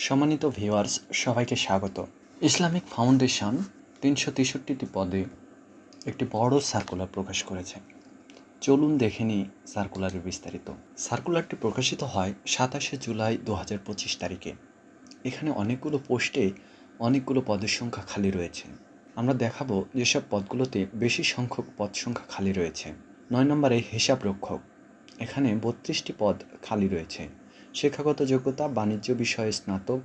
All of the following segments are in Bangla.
সম্মানিত ভিউয়ার্স, সবাইকে স্বাগত। ইসলামিক ফাউন্ডেশন ৩৬৩টি পদে একটি বড় সার্কুলার প্রকাশ করেছে। চলুন দেখে নিই সার্কুলারের বিস্তারিত। সার্কুলারটি প্রকাশিত হয় ২৭শে জুলাই ২০২৫ তারিখে। এখানে অনেকগুলো পোস্টে অনেকগুলো পদের সংখ্যা খালি রয়েছে। আমরা দেখাবো যেসব পদগুলোতে বেশি সংখ্যক পদ সংখ্যা খালি রয়েছে। ৯ নম্বরে হিসাব রক্ষক, এখানে ৩২টি পদ খালি রয়েছে। শিক্ষাগত যোগ্যতা বাণিজ্য বিষয়ে স্নাতক।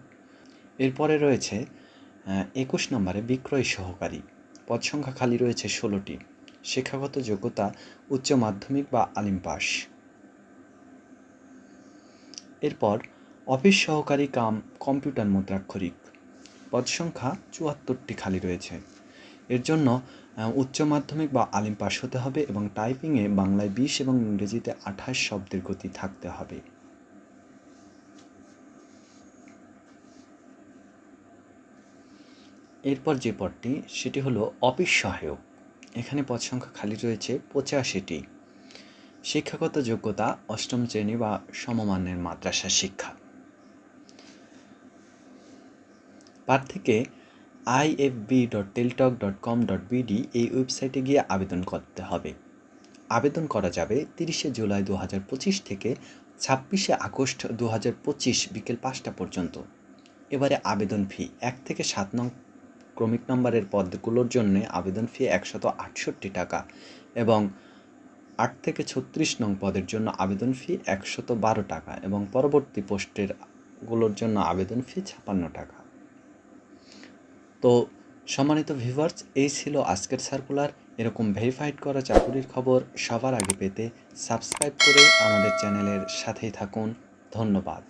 এরপরে রয়েছে ২১ নম্বরে বিক্রয় সহকারী, পদ সংখ্যা খালি রয়েছে ১৬টি। শিক্ষাগত যোগ্যতা উচ্চ মাধ্যমিক বা আলিম পাস। এরপর অফিস সহকারী কাম কম্পিউটার মুদ্রাক্ষরিক, পদ সংখ্যা ৭৪টি খালি রয়েছে। এর জন্য উচ্চ মাধ্যমিক বা আলিম পাস হতে হবে এবং টাইপিংয়ে বাংলায় ২০ এবং ইংরেজিতে ২৮ শব্দের গতি থাকতে হবে। এরপর যে পদটি সেটি হলো অফিস সহায়ক, এখানে পদ সংখ্যা খালি রয়েছে ৮৫টি। শিক্ষাগত যোগ্যতা অষ্টম শ্রেণী বা সমমানের মাদ্রাসা শিক্ষা। প্রার্থীকে ifb.teltok.com.bd এই ওয়েবসাইটে গিয়ে আবেদন করতে হবে। আবেদন করা যাবে ৩০শে জুলাই ২০২৫ থেকে ২৬শে আগস্ট ২০২৫ বিকেল ৫টা পর্যন্ত। এবারে আবেদন ফি ১ থেকে ৭ নং ক্রমিক নম্বরের পদগুলোর জন্য আবেদন ফি ১৬৮ টাকা এবং ৮ থেকে ৩৬ নং পদের জন্য আবেদন ফি ১১২ টাকা এবং পরবর্তী পোস্টেরগুলোর জন্য আবেদন ফি ৫৬ টাকা। তো সম্মানিত ভিউয়ার্স, এই ছিল আজকের সার্কুলার। এরকম ভেরিফাইড করা চাকুরির খবর সবার আগে পেতে সাবস্ক্রাইব করে আমাদের চ্যানেলের সাথেই থাকুন। ধন্যবাদ।